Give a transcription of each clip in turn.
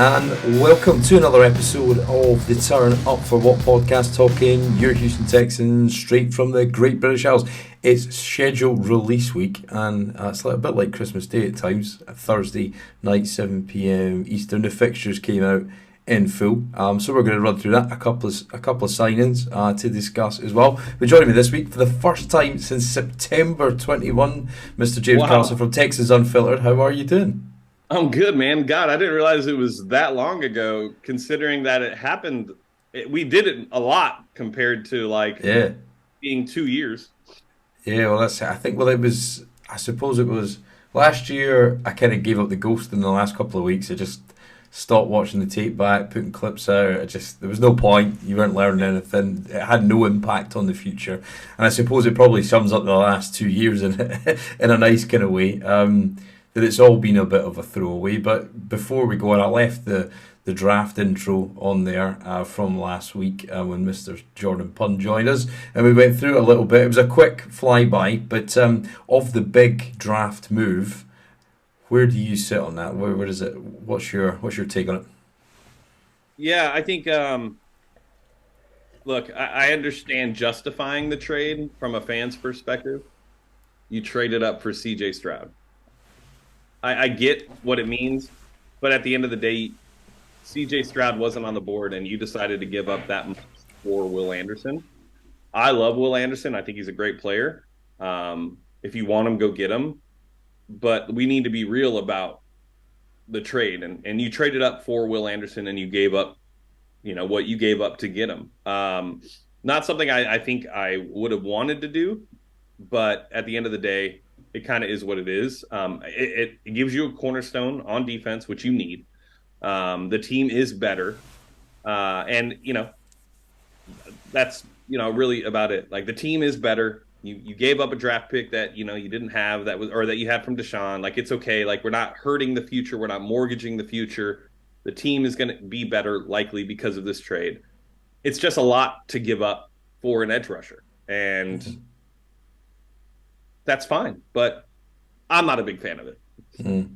and welcome to another episode of the Turn Up for What podcast, talking your Houston Texans straight from the Great British Isles. It's scheduled release week, and it's a bit like Christmas Day at times. Thursday night, 7 p.m. Eastern. The fixtures came out in full, so we're going to run through that. A couple of signings to discuss as well. But joining me this week for the first time since September 21, Mr. James Carlson from Texans Unfiltered. How are you doing? I'm good, man. God, I didn't realize it was that long ago, considering that it happened. We did it a lot compared to being 2 years. Yeah, well, that's it. I suppose it was last year. I kind of gave up the ghost in the last couple of weeks. I just stopped watching the tape back, putting clips out. There was no point. You weren't learning anything. It had no impact on the future. And I suppose it probably sums up the last 2 years in in a nice kind of way. That it's all been a bit of a throwaway. But before we go on, I left the draft intro on there from last week when Mr. Jordan Punn joined us, and we went through it a little bit. It was a quick flyby, but of the big draft move, where do you sit on that? Where is it? What's your take on it? Yeah, I think. Look, I understand justifying the trade from a fan's perspective. You traded up for C.J. Stroud. I get what it means, but at the end of the day, C.J. Stroud wasn't on the board, and you decided to give up that much for Will Anderson. I love Will Anderson. I think he's a great player. If you want him, go get him. But we need to be real about the trade. And you traded up for Will Anderson, and you gave up, what you gave up to get him. Not something I think I would have wanted to do, but at the end of the day, it kind of is what it is. It gives you a cornerstone on defense, which you need. The team is better. And that's, really about it. Like, the team is better. You gave up a draft pick that, you didn't have that you had from Deshaun. Like, it's okay. Like, we're not hurting the future. We're not mortgaging the future. The team is going to be better likely because of this trade. It's just a lot to give up for an edge rusher. And that's fine, but I'm not a big fan of it.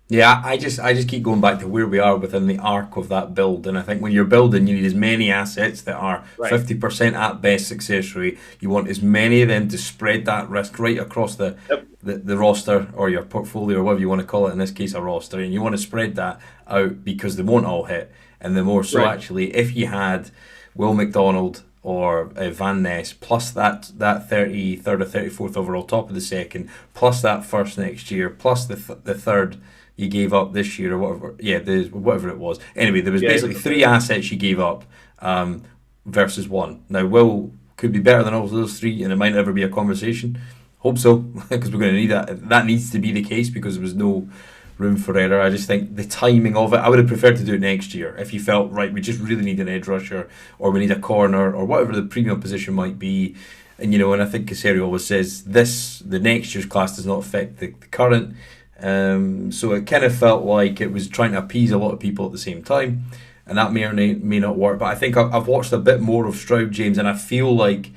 Yeah, I just keep going back to where we are within the arc of that build, and I think when you're building, you need as many assets that are 50% at best success rate. You want as many of them to spread that risk right across the roster or your portfolio or whatever you want to call it. In this case, a roster, and you want to spread that out because they won't all hit, and the more so actually, if you had Will McDonald or Van Ness, plus that 33rd or 34th overall, top of the second, plus that first next year, plus the third you gave up this year or whatever. Yeah, whatever it was. Anyway, there was basically three assets you gave up versus one. Now, Will could be better than all of those three, and it might never be a conversation. Hope so, because we're going to need that. That needs to be the case because there was no room for error. I just think the timing of it, I would have preferred to do it next year if you felt, right, we just really need an edge rusher or we need a corner or whatever the premium position might be. And, and I think Caserio always says the next year's class does not affect the current. So it kind of felt like it was trying to appease a lot of people at the same time. And that may or may not work. But I think I've watched a bit more of Stroud, James, and I feel like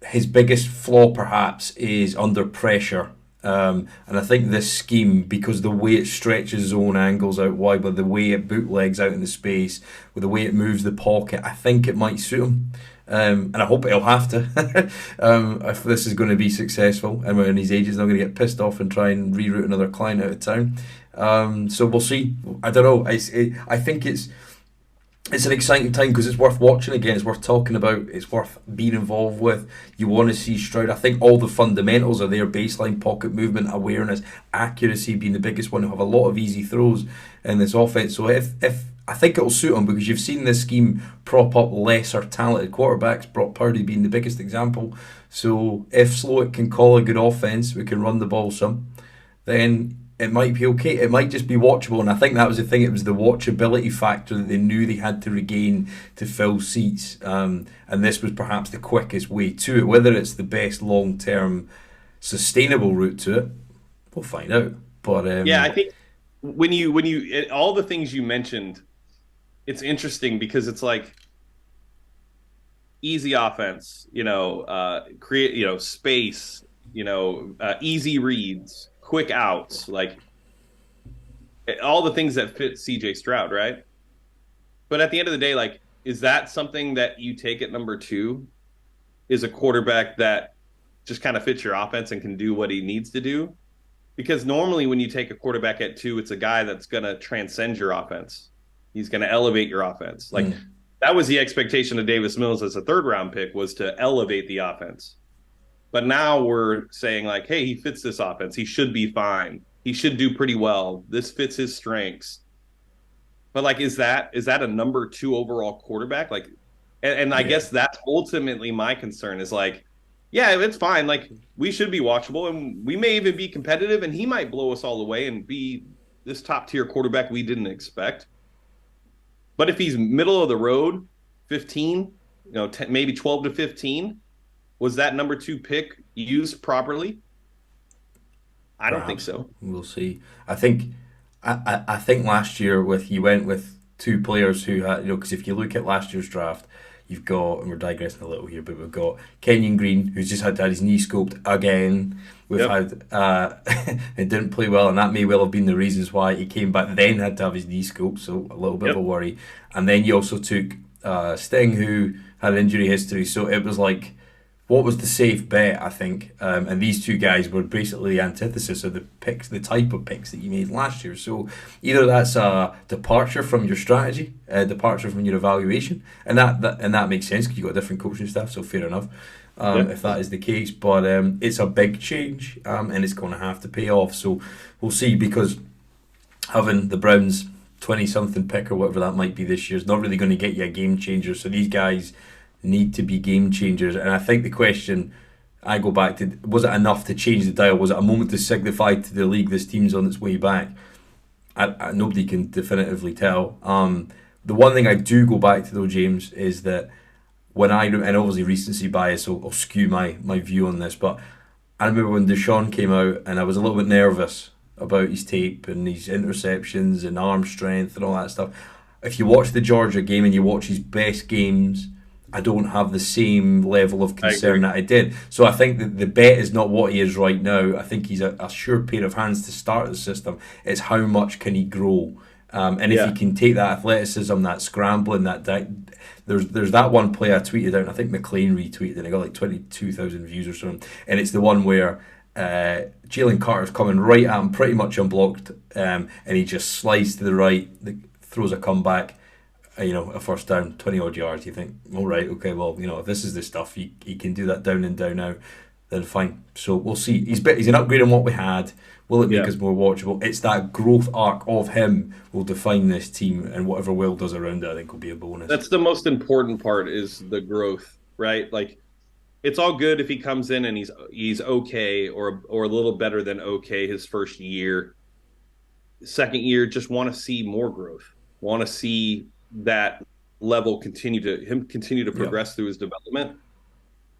his biggest flaw perhaps is under pressure. And I think this scheme, because the way it stretches zone angles out wide, with the way it bootlegs out in the space, with the way it moves the pocket, I think it might suit him. And I hope it'll have to if this is going to be successful, and when his agent's not going to get pissed off and try and reroute another client out of town. So we'll see. I don't know. I think it's an exciting time because it's worth watching again. It's worth talking about. It's worth being involved with. You want to see Stroud. I think all the fundamentals are there: baseline, pocket movement, awareness, accuracy being the biggest one. He'll have a lot of easy throws in this offense. So if I think it'll suit him because you've seen this scheme prop up lesser talented quarterbacks, Brock Purdy being the biggest example. So if Slowik can call a good offense, we can run the ball some, then it might be okay. It might just be watchable, and I think that was the thing. It was the watchability factor that they knew they had to regain to fill seats, and this was perhaps the quickest way to it. Whether it's the best long-term sustainable route to it, we'll find out. But I think when you all the things you mentioned, it's interesting because it's like easy offense, create, space, easy reads, quick outs. Like, all the things that fit CJ Stroud, right? But at the end of the day, like, is that something that you take at number two? Is a quarterback that just kind of fits your offense and can do what he needs to do? Because normally when you take a quarterback at two, it's a guy that's going to transcend your offense. He's going to elevate your offense. Like Mm. that was the expectation of Davis Mills as a third round pick, was to elevate the offense. But now we're saying like, hey, he fits this offense. He should be fine. He should do pretty well. This fits his strengths. But like, is that a number two overall quarterback? Like, and I Yeah. guess that's ultimately my concern is like, yeah, it's fine. Like, we should be watchable and we may even be competitive, and he might blow us all away and be this top tier quarterback we didn't expect. But if he's middle of the road, 15, 10, maybe 12 to 15, was that number two pick used properly? I don't think Perhaps so. we'll see. I think I think last year with you went with two players who had because if you look at last year's draft, you've got and we're digressing a little here, but we've got Kenyon Green who's just had to have his knee scoped again. We've Yep. had it didn't play well, and that may well have been the reasons why he came back. Then had to have his knee scoped, so a little bit of a Yep. worry. And then you also took Sting who had an injury history, so it was like what was the safe bet, I think. And these two guys were basically the antithesis of the picks, the type of picks that you made last year. So either that's a departure from your strategy, a departure from your evaluation, and that makes sense because you've got a different coaching staff. So fair enough, Yep. if that is the case. But it's a big change, and it's going to have to pay off. So we'll see because having the Browns 20 something pick or whatever that might be this year is not really going to get you a game changer. So these guys need to be game changers. And I think the question I go back to was it enough to change the dial? Was it a moment to signify to the league this team's on its way back? Nobody can definitively tell. The one thing I do go back to though, James, is that and obviously recency bias will skew my view on this, but I remember when Deshaun came out and I was a little bit nervous about his tape and his interceptions and arm strength and all that stuff. If you watch the Georgia game and you watch his best games, I don't have the same level of I agree. concern that I did. So I think that the bet is not what he is right now. I think he's a sure pair of hands to start the system. It's how much can he grow. And if he Yeah. can take that athleticism, that scrambling, there's that one play I tweeted out, and I think McLean retweeted, and I got like 22,000 views or something. And it's the one where Jalen Carter's coming right at him, pretty much unblocked, and he just slides to the right, throws a comeback, a first down, 20 odd yards. You think, all right, okay, well, if this is the stuff he can do that down and down out, then fine. So we'll see. He's an upgrade on what we had. Will it make Yeah. us more watchable? It's that growth arc of him will define this team, and whatever Will does around it, I think will be a bonus. That's the most important part, is the growth, right? Like, it's all good if he comes in and he's okay, or a little better than okay his first year. Second year, just want to see more growth. Want to see that level continue to Yeah, progress through his development.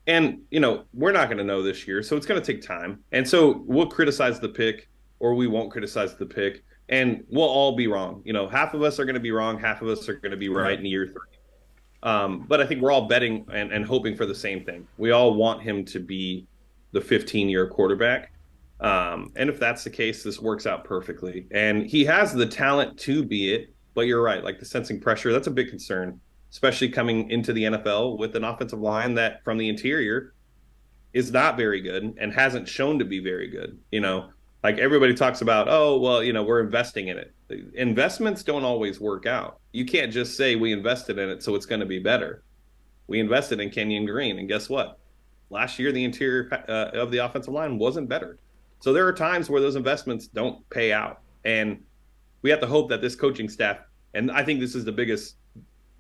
And we're not going to know this year, so it's going to take time. And so we'll criticize the pick, or we won't criticize the pick, and we'll all be wrong. Half of us are going to be wrong, half of us are going to be yeah, right in year three. But I think we're all betting and hoping for the same thing. We all want him to be the 15-year quarterback. And if that's the case, this works out perfectly. And he has the talent to be it, but you're right. Like, the sensing pressure, that's a big concern, especially coming into the NFL with an offensive line that from the interior is not very good and hasn't shown to be very good. Like, everybody talks about, oh, well, we're investing in it. Investments don't always work out. You can't just say we invested in it, so it's going to be better. We invested in Kenyon Green, and guess what? Last year, the interior of the offensive line wasn't better. So there are times where those investments don't pay out. And we have to hope that this coaching staff, and I think this is the biggest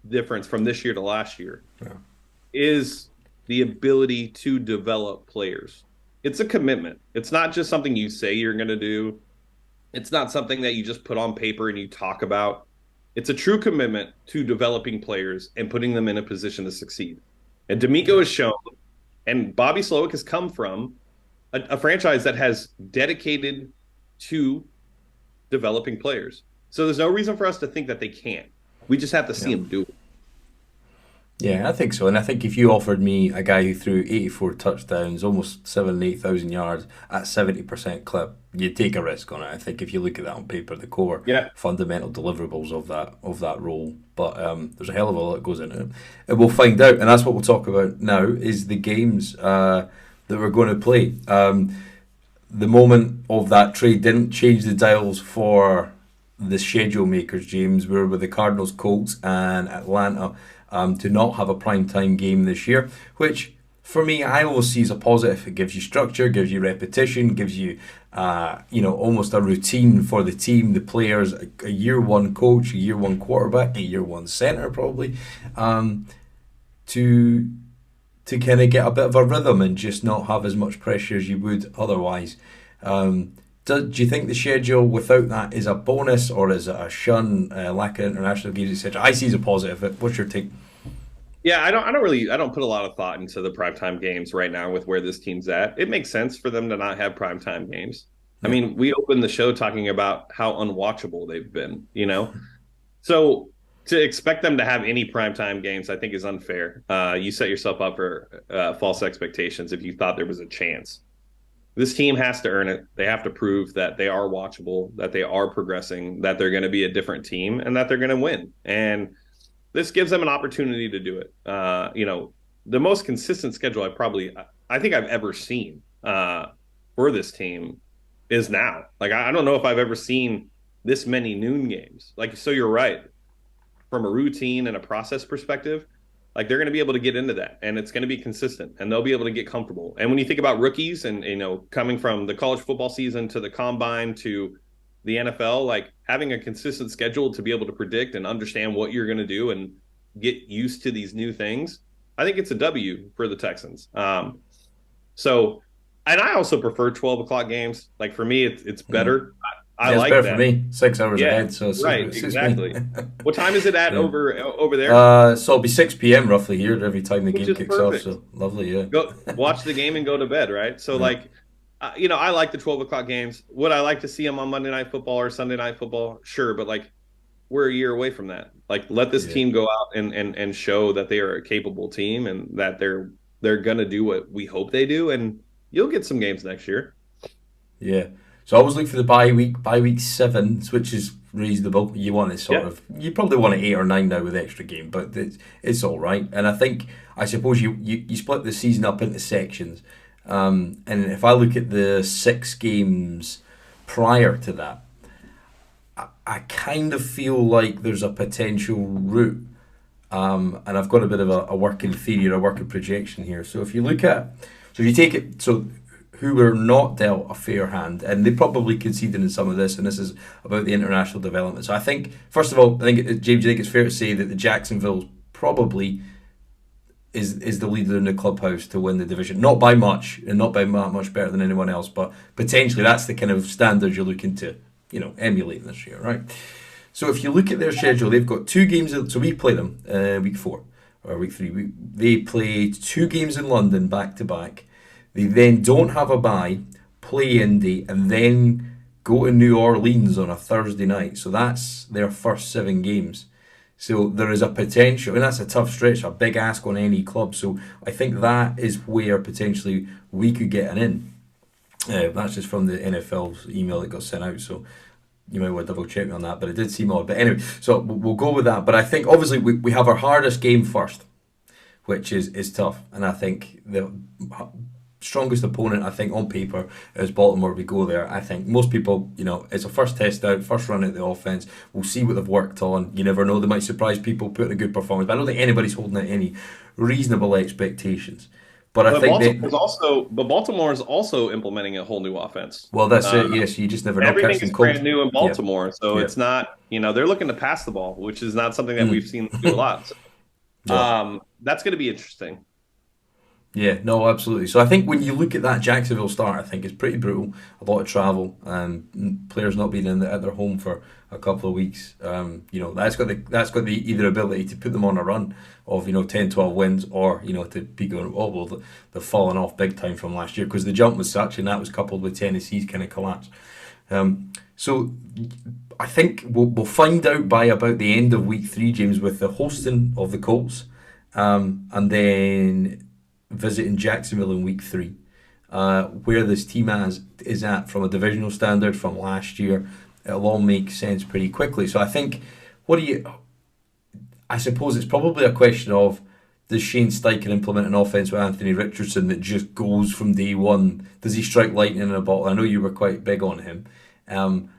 difference from this year to last year, yeah, is the ability to develop players. It's a commitment. It's not just something you say you're going to do. It's not something that you just put on paper and you talk about. It's a true commitment to developing players and putting them in a position to succeed. And D'Amico has shown, and Bobby Slowik has come from a franchise that has dedicated to developing players. So there's no reason for us to think that they can't. We just have to see yeah. them do it. Yeah, I think so. And I think if you offered me a guy who threw 84 touchdowns, almost 8,000 yards at 70% clip, you'd take a risk on it. I think if you look at that on paper, the core Yeah. fundamental deliverables of that role. But there's a hell of a lot that goes into it. And we'll find out, and that's what we'll talk about now, is the games that we're going to play. The moment of that trade didn't change the dials for the schedule makers, James. We were with the Cardinals, Colts, and Atlanta to not have a prime time game this year, which for me I always see as a positive. It gives you structure, gives you repetition, gives you almost a routine for the team, the players, a year one coach, a year one quarterback, a year one center probably, to kind of get a bit of a rhythm and just not have as much pressure as you would otherwise. Do you think the schedule without that is a bonus, or is it a shun, lack of international games, etc.? I see as a positive. What's your take? Yeah, I don't put a lot of thought into the primetime games right now with where this team's at. It makes sense for them to not have primetime games. I Yeah, mean, we opened the show talking about how unwatchable they've been, you know? So to expect them to have any primetime games, I think is unfair. You set yourself up for false expectations if you thought there was a chance. This team has to earn it. They have to prove that they are watchable, that they are progressing, that they're going to be a different team, and that they're going to win. And this gives them an opportunity to do it. The most consistent schedule I think I've ever seen for this team is now. Like I don't know if I've ever seen this many noon games. Like so, you're right. From a routine and a process perspective, like they're going to be able to get into that, and it's going to be consistent, and they'll be able to get comfortable. And when you think about rookies, and coming from the college football season to the combine to the NFL, like having a consistent schedule to be able to predict and understand what you're going to do and get used to these new things, I think it's a W for the Texans. So, and I also prefer 12 o'clock games. Like for me, it's mm. better. I Yeah, it's like better for that. me. 6 hours Yeah, ahead, so right, it suits me. exactly. What time is it at Yeah. over there? So it'll be 6 p.m. roughly here every time the Which game is kicks off. perfect. So lovely, yeah. Go watch the game and go to bed, right? So Yeah. like, I like the 12 o'clock games. Would I like to see them on Monday Night Football or Sunday Night Football? Sure, but like we're a year away from that. Like let this Yeah. team go out and show that they are a capable team and that they're gonna do what we hope they do, and you'll get some games next year. Yeah. So I always look for the bye week 7, which is reasonable. You want it sort Yeah. of, you probably want it 8 or 9 now with extra game, but it's all right. And I suppose you split the season up into sections. And if I look at the 6 games prior to that, I kind of feel like there's a potential route. And I've got a bit of a working theory or a working projection here. So if you take it, so who were not dealt a fair hand, and they probably conceded in some of this, and this is about the international development. So I think, first of all, James, I think it's fair to say that the Jacksonville probably is the leader in the clubhouse to win the division. Not by much, and not by much better than anyone else, but potentially that's the kind of standard you're looking to, emulate this year, right? So if you look at their schedule, they've got 2 games. So we play them week 4 or week 3. They play 2 games in London back to back. They then don't have a bye, play Indy, and then go to New Orleans on a Thursday night. So that's their first 7 games. So there is a potential, and that's a tough stretch, a big ask on any club. So I think that is where potentially we could get an in. That's just from the NFL's email that got sent out. So you might want to double check me on that, but it did seem odd. But anyway, so we'll go with that. But I think obviously we have our hardest game first, which is tough. And I think the strongest opponent, I think, on paper is Baltimore. We go there. I think most people, it's a first test out, first run at the offense. We'll see what they've worked on. You never know. They might surprise people, put in a good performance. But I don't think anybody's holding out any reasonable expectations. But I think Baltimore is also implementing a whole new offense. Well, that's it. Yes, you just never know. Everything Catch is them cold. brand new in Yeah, Baltimore, so yeah, it's not, they're looking to pass the ball, which is not something that we've seen them do a lot. So, yeah. that's going to be interesting. Yeah, no, absolutely. So I think when you look at that Jacksonville start, I think it's pretty brutal. A lot of travel, players not being at their home for a couple of weeks. That's got the either ability to put them on a run of 10, 12 wins, or to be going, oh well, they've fallen off big time from last year because the jump was such, and that was coupled with Tennessee's kind of collapse. So I think we'll find out by about the end of week 3, James, with the hosting of the Colts and then visiting Jacksonville in week 3. Where this team is at from a divisional standard from last year, it'll all make sense pretty quickly. So I think, what do you? I suppose it's probably a question of, does Shane Steichen implement an offense with Anthony Richardson that just goes from day one? Does he strike lightning in a bottle? I know you were quite big on him.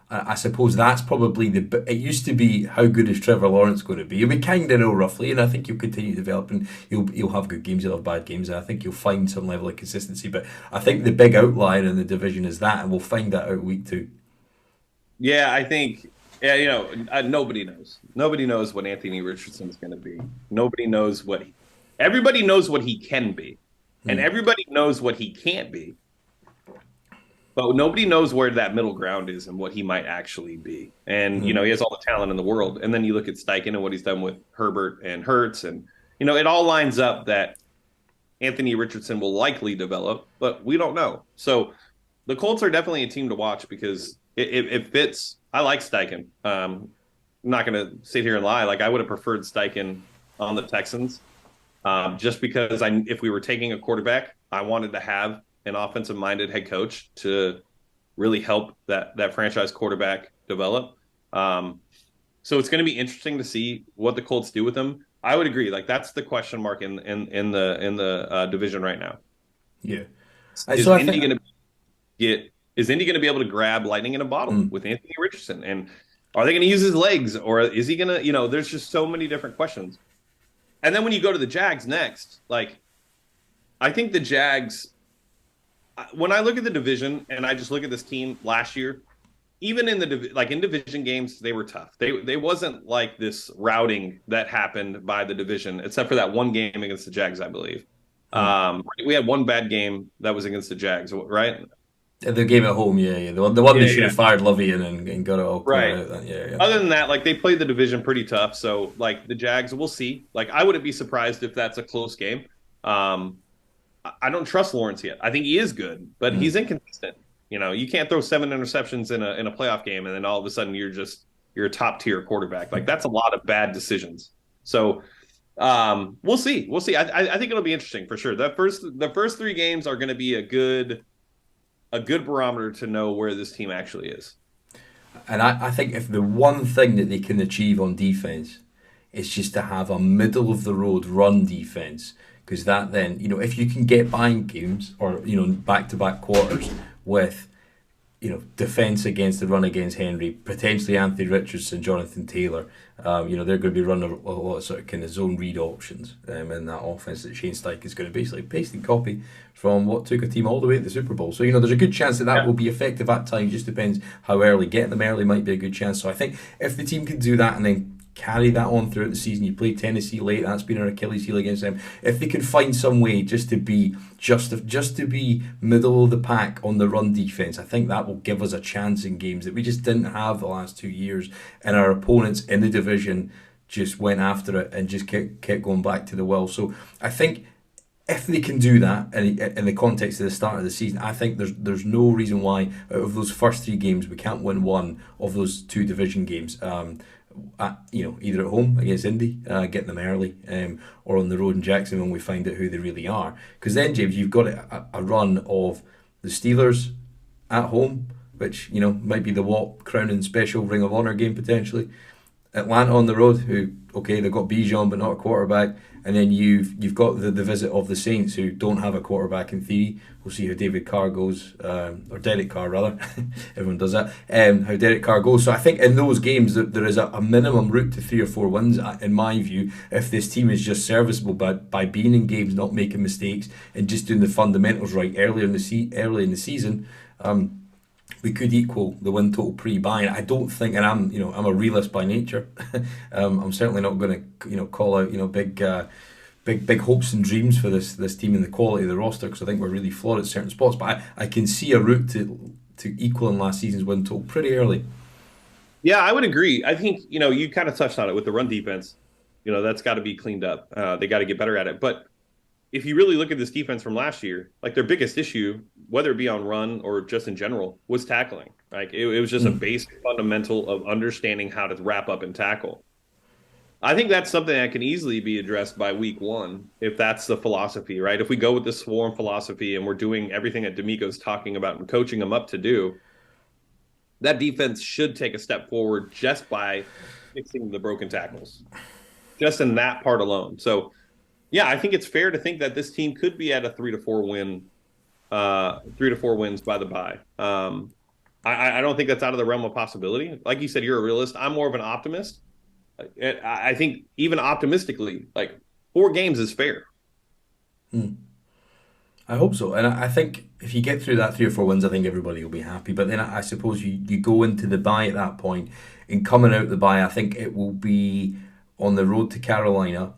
I suppose that's probably it used to be, how good is Trevor Lawrence going to be? We kind of know roughly, and I think he'll continue developing. You'll have good games, you'll have bad games, and I think you'll find some level of consistency. But I think the big outlier in the division is that, and we'll find that out week 2. Yeah, I think. Yeah, nobody knows. Nobody knows what Anthony Richardson is going to be. Nobody knows everybody knows what he can be, and everybody knows what he can't be. But nobody knows where that middle ground is and what he might actually be. And, he has all the talent in the world. And then you look at Steichen and what he's done with Herbert and Hurts. And, it all lines up that Anthony Richardson will likely develop, but we don't know. So the Colts are definitely a team to watch because it fits. I like Steichen. I'm not going to sit here and lie. Like, I would have preferred Steichen on the Texans just because if we were taking a quarterback, I wanted to have an offensive-minded head coach to really help that franchise quarterback develop. So it's going to be interesting to see what the Colts do with him. I would agree. Like, that's the question mark in the division right now. Yeah. Is Indy going to be able to grab lightning in a bottle with Anthony Richardson? And are they going to use his legs, or is he going to? There's just so many different questions. And then when you go to the Jags next, like, I think the Jags. When I look at the division and I just look at this team last year, even in in division games, they were tough. They wasn't like this routing that happened by the division, except for that one game against the Jags, I believe. We had one bad game that was against the Jags, right? The game at home, yeah. The one they should have fired Lovey and got it all cleared out. Yeah. Other than that, like, they played the division pretty tough. So, like, the Jags, we'll see. Like, I wouldn't be surprised if that's a close game. I don't trust Lawrence yet. I think he is good, but he's inconsistent. You can't throw 7 interceptions in a playoff game and then all of a sudden you're a top tier quarterback. Like, that's a lot of bad decisions. So we'll see. We'll see. I think it'll be interesting for sure. The first 3 games are going to be a good barometer to know where this team actually is. And I think if the one thing that they can achieve on defense is just to have a middle of the road run defense. Because that then, if you can get buying games or, back-to-back quarters with, defense against the run against Henry, potentially Anthony Richardson, Jonathan Taylor, they're going to be running a lot of sort of kind of zone read options in that offense that Shane Steichen is going to basically paste and copy from what took a team all the way to the Super Bowl. So, there's a good chance that will be effective at times. Just depends how early. Getting them early might be a good chance. So I think if the team can do that and then carry that on throughout the season. You play Tennessee late, that's been an Achilles heel against them. If they can find some way just to be middle of the pack on the run defense, I think that will give us a chance in games that we just didn't have the last 2 years, and our opponents in the division just went after it and just kept going back to the well. So I think if they can do that in the context of the start of the season, I think there's no reason why out of those first 3 games we can't win one of those 2 division games. Either at home against Indy, getting them early, or on the road in Jacksonville when we find out who they really are. Because then, James, you've got a run of the Steelers at home, which might be the crowning special Ring of Honor game potentially. Atlanta on the road, who they've got Bijan but not a quarterback, and then you've got the visit of the Saints, who don't have a quarterback in theory. We'll see how David Carr goes, or Derek Carr rather. Everyone does that. How Derek Carr goes. So I think in those games that there is a minimum route to 3 or 4 wins, in my view, if this team is just serviceable by being in games, not making mistakes, and just doing the fundamentals right early in the season. We could equal the win total pre-bye. I don't think, and I'm a realist by nature. I'm certainly not going to call out big hopes and dreams for this team and the quality of the roster, because I think we're really flawed at certain spots. But I can see a route to equaling last season's win total pretty early. Yeah, I would agree. I think you kind of touched on it with the run defense. That's got to be cleaned up. They got to get better at it. But if you really look at this defense from last year, like, their biggest issue, whether it be on run or just in general, was tackling. Like, it was just a basic fundamental of understanding how to wrap up and tackle. I think that's something that can easily be addressed by week one, if that's the philosophy, right? If we go with the swarm philosophy and we're doing everything that D'Amico's talking about and coaching them up to do, that defense should take a step forward just by fixing the broken tackles, just in that part alone. So, yeah, I think it's fair to think that this team could be at a 3 to 4 win, 3 to 4 wins by the bye. I don't think that's out of the realm of possibility. Like you said, you're a realist. I'm more of an optimist. I think even optimistically, like 4 games is fair. Hmm. I hope so, and I think if you get through that 3 or 4 wins, I think everybody will be happy. But then I suppose you go into the bye at that point, and coming out the bye, I think it will be on the road to Carolina,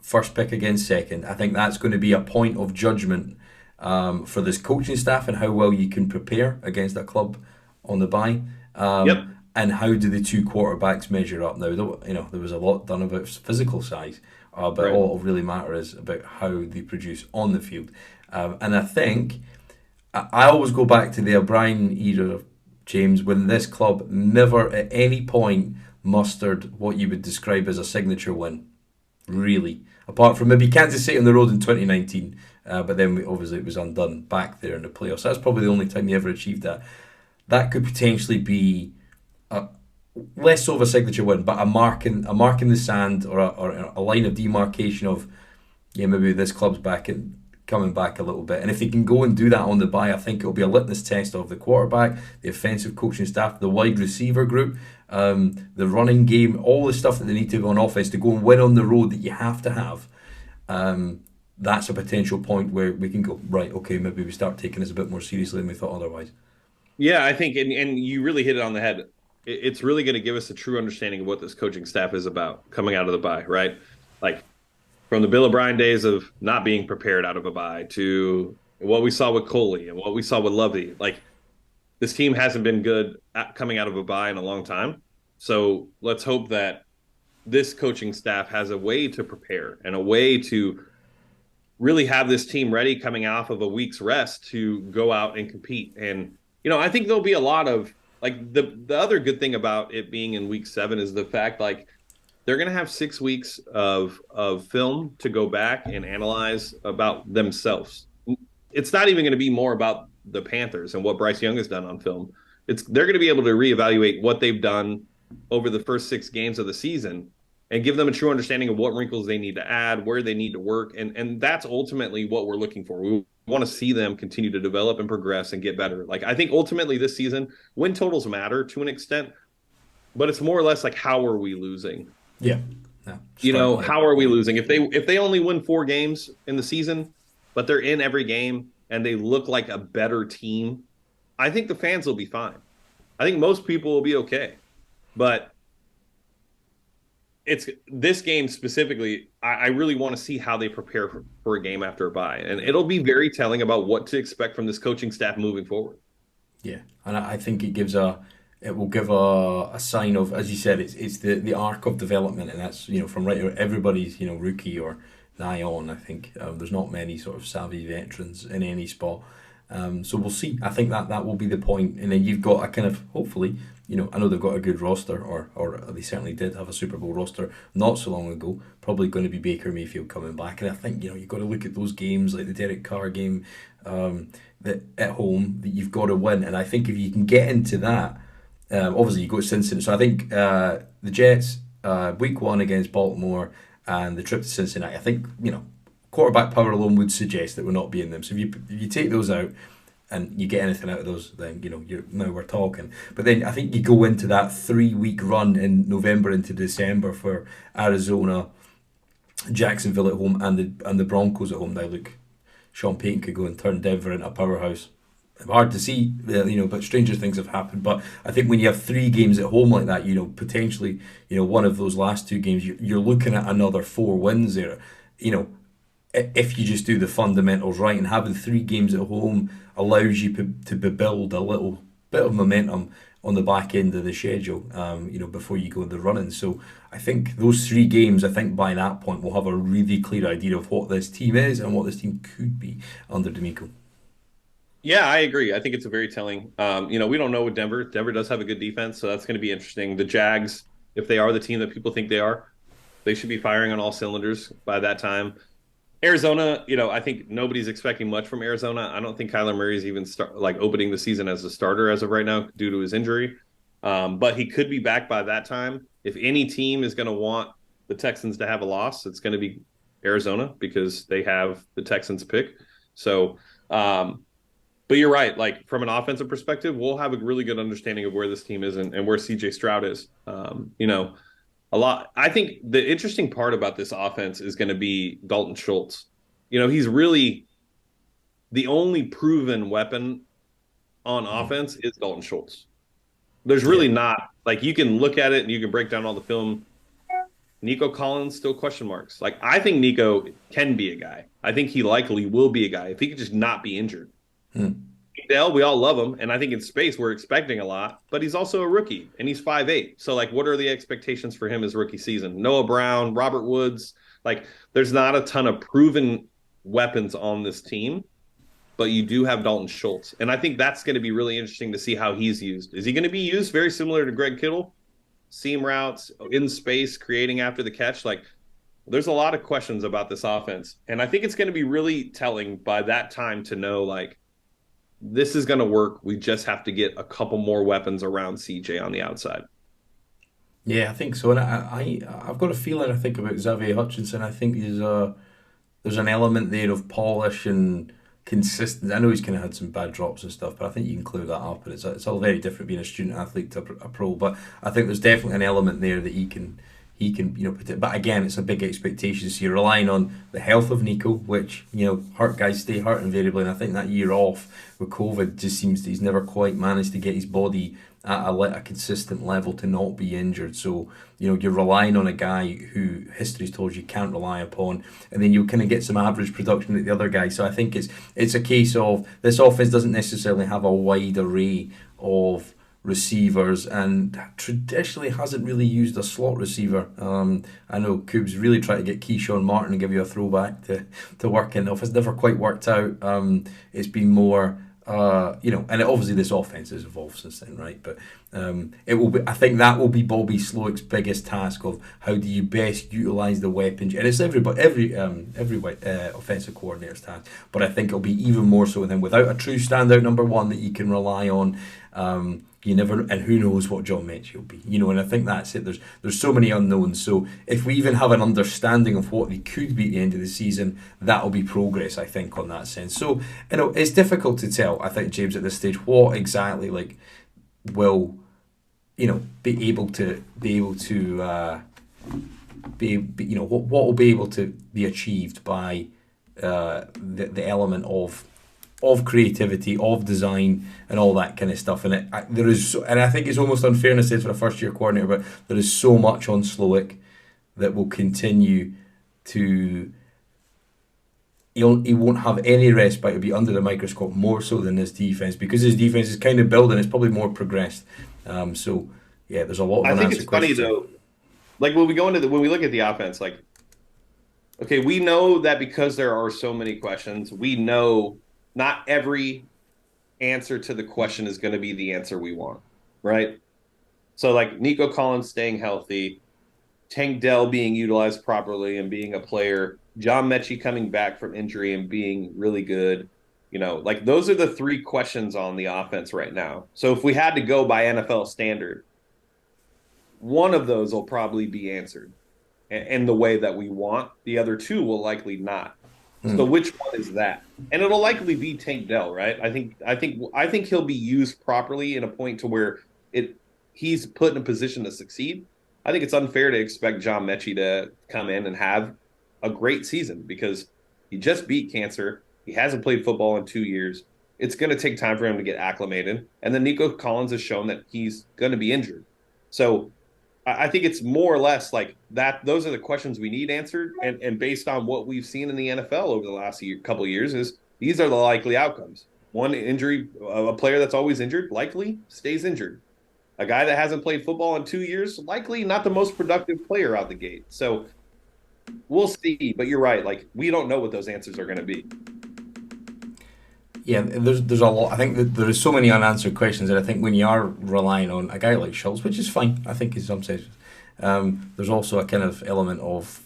first pick against second. I think that's going to be a point of judgment for this coaching staff and how well you can prepare against that club on the bye. Yep. And how do the two quarterbacks measure up? Now, there was a lot done about physical size, but Right. all it'll really matter is about how they produce on the field. And I think I always go back to the O'Brien era, James, when this club never at any point mustered what you would describe as a signature win, really. Apart from maybe Kansas City on the road in 2019, but then obviously it was undone back there in the playoffs. That's probably the only time they ever achieved that. That could potentially be a, less so of a signature win, but a mark in the sand, or a line of demarcation of, yeah, maybe this club's coming back a little bit. And if they can go and do that on the bye, I think it'll be a litmus test of the quarterback, the offensive coaching staff, the wide receiver group, the running game, all the stuff that they need to go on offense to go and win on the road that you have to have. That's a potential point where we can go, right, okay, maybe we start taking this a bit more seriously than we thought otherwise. Yeah, I think, and you really hit it on the head. It's really going to give us a true understanding of what this coaching staff is about coming out of the bye, right? Like from the Bill O'Brien days of not being prepared out of a bye to what we saw with Coley and what we saw with Lovey. Like this team hasn't been good at coming out of a bye in a long time. So let's hope that this coaching staff has a way to prepare and a way to really have this team ready coming off of a week's rest to go out and compete. And I think there'll be a lot of like the other good thing about it being in week 7 is the fact like they're going to have 6 weeks of film to go back and analyze about themselves. It's not even going to be more about the Panthers and what Bryce Young has done on film. They're going to be able to reevaluate what they've done over the first 6 games of the season and give them a true understanding of what wrinkles they need to add, where they need to work, and that's ultimately what we're looking for. We want to see them continue to develop and progress and get better. Like I think ultimately this season, win totals matter to an extent, but it's more or less like how are we losing? Yeah. No, How are we losing? If they only win 4 games in the season, but they're in every game and they look like a better team, I think the fans will be fine. I think most people will be okay. But it's this game specifically, I really want to see how they prepare for a game after a bye. And it'll be very telling about what to expect from this coaching staff moving forward. Yeah, and I think it will give a sign of, as you said, it's the arc of development, and that's from right everybody's rookie or nigh on. I think there's not many sort of savvy veterans in any spot. So we'll see. I think that will be the point, and then you've got a kind of hopefully, I know they've got a good roster, or they certainly did have a Super Bowl roster not so long ago. Probably going to be Baker Mayfield coming back, and I think you've got to look at those games like the Derek Carr game, that at home that you've got to win, and I think if you can get into that, obviously you go to Cincinnati. So I think the Jets, week 1 against Baltimore, and the trip to Cincinnati. I think quarterback power alone would suggest that we're not being them. So if you take those out and you get anything out of those, then we're talking. But then I think you go into that 3 week run in November into December for Arizona, Jacksonville at home, and the Broncos at home. Now look, Sean Payton could go and turn Denver into a powerhouse. Hard to see, but stranger things have happened. But I think when you have 3 games at home like that, potentially, one of those last 2 games, you're looking at another 4 wins there. If you just do the fundamentals right, and having 3 games at home allows you to build a little bit of momentum on the back end of the schedule, before you go in the running. So I think those 3 games, I think by that point we'll have a really clear idea of what this team is and what this team could be under D'Amico. Yeah, I agree. I think it's a very telling. We don't know with Denver. Denver does have a good defense, so that's going to be interesting. The Jags, if they are the team that people think they are, They should be firing on all cylinders by that time. Arizona, I think nobody's expecting much from Arizona. I don't think Kyler Murray's even opening the season as a starter as of right now due to his injury. But he could be back by that time. If any team is going to want the Texans to have a loss, it's going to be Arizona because they have the Texans pick. So, but you're right. Like from an offensive perspective, we'll have a really good understanding of where this team is and where CJ Stroud is. A lot. I think the interesting part about this offense is going to be Dalton Schultz. He's really the only proven weapon on offense is Dalton Schultz. There's really not, like, you can look at it and you can break down all the film. Nico Collins, still question marks. Like, I think Nico can be a guy. I think he likely will be a guy if he could just not be injured. Dell, we all love him, and I think in space we're expecting a lot, but he's also a rookie, and he's 5'8". So, like, what are the expectations for him his rookie season? Noah Brown, Robert Woods. Like, there's not a ton of proven weapons on this team, but you do have Dalton Schultz. And I think that's going to be really interesting to see how he's used. Is he going to be used very similar to Greg Kittle? Seam routes, in space, creating after the catch? Like, there's a lot of questions about this offense. And I think it's going to be really telling by that time to know, like, this is going to work. We just have to get a couple more weapons around CJ on the outside. Yeah, I think so. And I've got a feeling, I think, about Xavier Hutchinson. I think there's an element there of polish and consistency. I know he's kind of had some bad drops and stuff, but I think you can clear that up. And it's all very different being a student athlete to a pro. But I think there's definitely an element there that he can put it. But again, it's a big expectation. So you're relying on the health of Nico, which hurt guys stay hurt invariably. And I think that year off with COVID just seems that he's never quite managed to get his body at a consistent level to not be injured. So you're relying on a guy who history's told you can't rely upon, and then you kind of get some average production at the other guy. So I think it's a case of this offense doesn't necessarily have a wide array of receivers and traditionally hasn't really used a slot receiver. I know Coob's really tried to get Keyshawn Martin and give you a throwback to work in. It's never quite worked out. It's been more and obviously this offense has evolved since then, right? But it will be. I think that will be Bobby Slowik's biggest task of how do you best utilize the weapons, and it's every offensive coordinator's task. But I think it'll be even more so than without a true standout number one that you can rely on. You never, and who knows what John Mechie will be, and I think that's it. There's so many unknowns. So if we even have an understanding of what they could be at the end of the season, that'll be progress, I think, on that sense. So it's difficult to tell, I think, James, at this stage, what exactly will be able to what will be able to be achieved by the element of creativity, of design, and all that kind of stuff. And I think it's almost unfair to say for a first-year coordinator, but there is so much on Slowik that will continue to. He won't have any respite. He'll be under the microscope more so than his defense, because his defense is kind of building. It's probably more progressed. So yeah, there's a lot of I think unanswered it's funny questions. though. Like when we look at the offense, like, okay, we know that because there are so many questions, we know not every answer to the question is going to be the answer we want, right? So like Nico Collins staying healthy, Tank Dell being utilized properly and being a player, John Mechie coming back from injury and being really good, like those are the three questions on the offense right now. So if we had to go by NFL standard, one of those will probably be answered in the way that we want. The other two will likely not. So which one is that? And it'll likely be Tank Dell, right? I think he'll be used properly in a point to where he's put in a position to succeed. I think it's unfair to expect John Mechie to come in and have a great season because he just beat cancer. He hasn't played football in 2 years. It's going to take time for him to get acclimated. And then Nico Collins has shown that he's going to be injured. So I think it's more or less like that. Those are the questions we need answered. And based on what we've seen in the NFL over the last couple of years is these are the likely outcomes. One injury, a player that's always injured, likely stays injured. A guy that hasn't played football in 2 years, likely not the most productive player out the gate. So we'll see. But you're right. Like, we don't know what those answers are going to be. Yeah, there's a lot. I think that there is so many unanswered questions, and I think when you are relying on a guy like Schultz, which is fine, I think in some sense, there's also a kind of element of,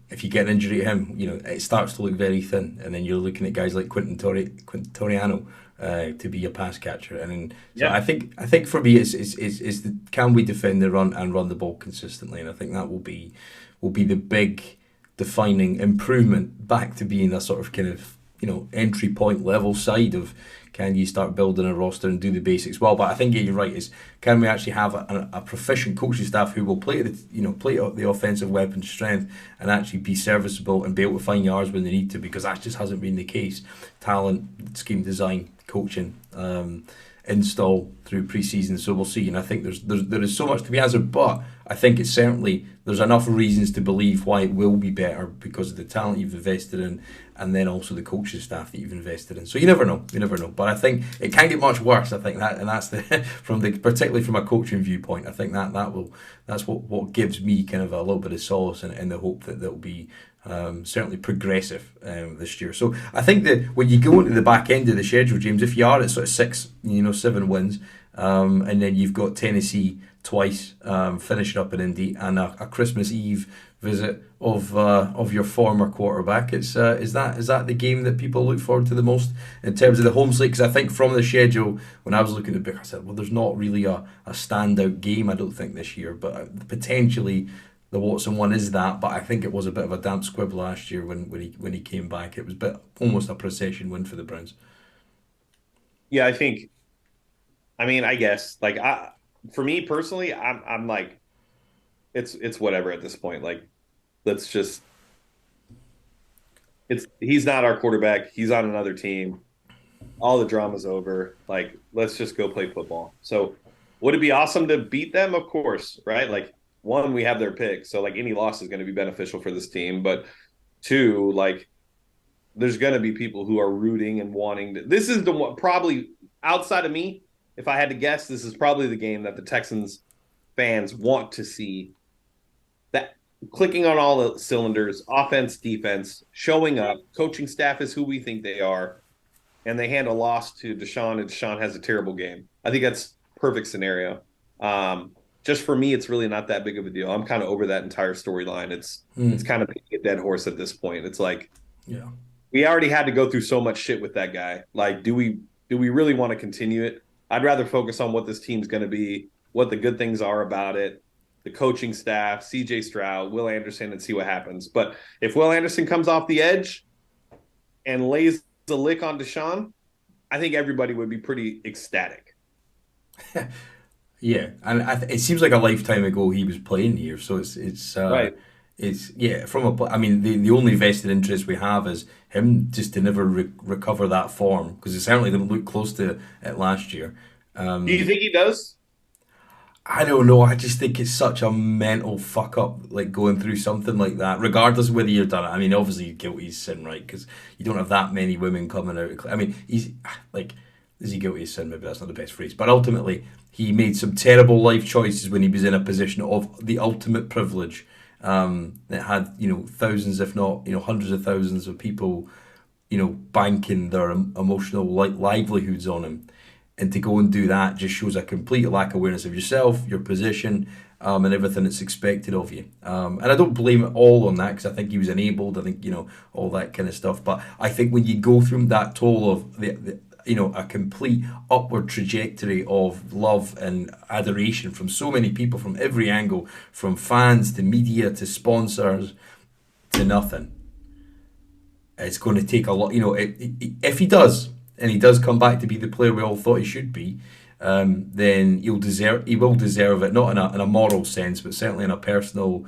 if you get an injury to him, it starts to look very thin, and then you're looking at guys like Quinton Toriano to be a pass catcher, and then, so Yeah. I think for me it's can we defend the run and run the ball consistently, and I think that will be the big defining improvement back to being a sort of kind of entry point level side of, can you start building a roster and do the basics well. But I think you're right, is can we actually have a proficient coaching staff who will play the offensive weapon strength and actually be serviceable and be able to find yards when they need to, because that just hasn't been the case. Talent, scheme design, coaching, install through pre-season. So we'll see, and I think there is so much to be answered, but I think it's certainly, there's enough reasons to believe why it will be better because of the talent you've invested in, and then also the coaching staff that you've invested in. So you never know, But I think it can get much worse. I think that, and that's the particularly from a coaching viewpoint. I think that's what gives me kind of a little bit of solace in the hope that they'll be certainly progressive this year. So I think that when you go into the back end of the schedule, James, if you are at sort of 7 wins, and then you've got Tennessee twice, finishing up in Indy, and a Christmas Eve visit of your former quarterback. Is that the game that people look forward to the most in terms of the home slate? Because I think from the schedule, when I was looking at the book, I said, well, there's not really a standout game, I don't think, this year, but potentially the Watson one is that. But I think it was a bit of a damp squib last year when he came back. It was almost a procession win for the Browns. Yeah, I guess for me personally, I'm like, it's whatever at this point. Like, let's just, he's not our quarterback. He's on another team. All the drama's over. Like, let's just go play football. So would it be awesome to beat them? Of course, right? Like, one, we have their pick, so like any loss is going to be beneficial for this team. But two, like, there's going to be people who are rooting and wanting to. This is the one, probably outside of me, if I had to guess, this is probably the game that the Texans fans want to see. That clicking on all the cylinders, offense, defense, showing up, coaching staff is who we think they are, and they hand a loss to Deshaun, and Deshaun has a terrible game. I think that's perfect scenario. Just for me, it's really not that big of a deal. I'm kind of over that entire storyline. It's kind of a dead horse at this point. It's like, yeah, we already had to go through so much shit with that guy. Like, do we really want to continue it? I'd rather focus on what this team's going to be, what the good things are about it, the coaching staff, CJ Stroud, Will Anderson, and see what happens. But if Will Anderson comes off the edge and lays the lick on Deshaun, I think everybody would be pretty ecstatic. Yeah, and it seems like a lifetime ago he was playing here. So Right. it's yeah. I mean, the only vested interest we have is him just to never recover that form, because he certainly didn't look close to it last year. Do you think he does? I don't know. I just think it's such a mental fuck up, like going through something like that, regardless of whether you've done it. I mean, obviously, guilty is sin, right? Because you don't have that many women coming out. I mean, he's like, is he guilty of sin? Maybe that's not the best phrase, but ultimately, he made some terrible life choices when he was in a position of the ultimate privilege. That had thousands, if not hundreds of thousands of people, banking their emotional livelihoods on him, and to go and do that just shows a complete lack of awareness of yourself, your position, and everything that's expected of you. And I don't blame it all on that, because I think he was enabled. I think all that kind of stuff. But I think when you go through that toll of a complete upward trajectory of love and adoration from so many people, from every angle, from fans to media to sponsors to nothing, it's going to take a lot. If he does, and he does come back to be the player we all thought he should be, then he will deserve it, not in a moral sense, but certainly in a personal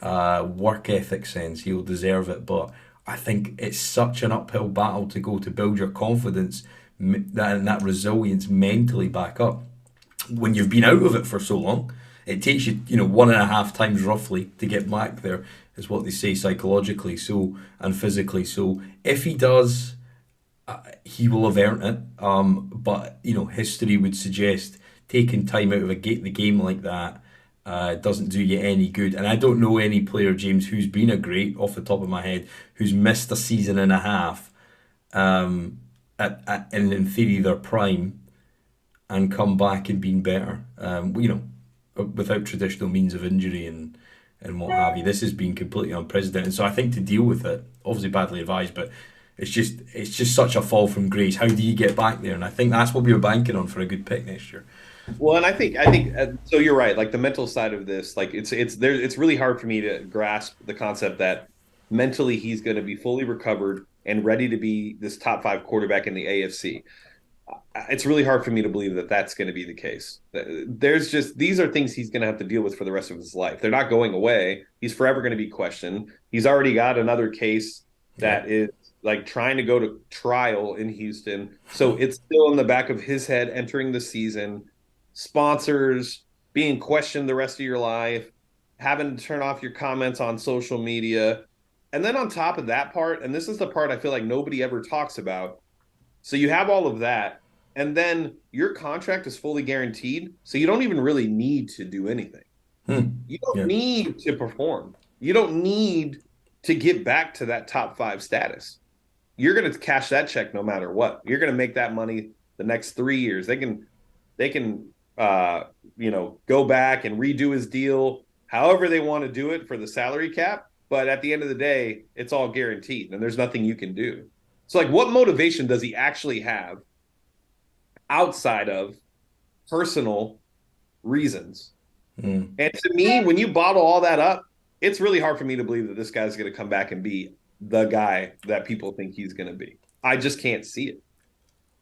work ethic sense. He'll deserve it. But I think it's such an uphill battle to go to build your confidence and that resilience mentally back up when you've been out of it for so long. It takes you, 1.5 times roughly to get back there, is what they say psychologically, and physically. So if he does, he will have earned it. But history would suggest taking time out of the game like that doesn't do you any good. And I don't know any player, James, who's been a great, off the top of my head, who's missed a season and a half, in theory their prime, and come back and been better. without traditional means of injury and what have you. This has been completely unprecedented. So I think to deal with it, obviously badly advised, but it's just such a fall from grace. How do you get back there? And I think that's what we were banking on for a good pick next year. Well, and I think so. You're right. Like the mental side of this, like it's there. It's really hard for me to grasp the concept that mentally he's going to be fully recovered and ready to be this top five quarterback in the AFC. It's really hard for me to believe that that's going to be the case. There's just these are things he's going to have to deal with for the rest of his life. They're not going away. He's forever going to be questioned. He's already got another case Yeah. that is like trying to go to trial in Houston. So it's still in the back of his head entering the season. Sponsors being questioned the rest of your life, having to turn off your comments on social media. And then on top of that part, and this is the part I feel like nobody ever talks about. So you have all of that, and then your contract is fully guaranteed. So you don't even really need to do anything. You don't Yeah. need to perform. You don't need to get back to that top five status. You're going to cash that check no matter what. You're going to make that money the next 3 years. They can go back and redo his deal however they want to do it for the salary cap. But at the end of the day, it's all guaranteed and there's nothing you can do. So, like, what motivation does he actually have outside of personal reasons? Mm. And to me, when you bottle all that up, it's really hard for me to believe that this guy's going to come back and be the guy that people think he's going to be. I just can't see it.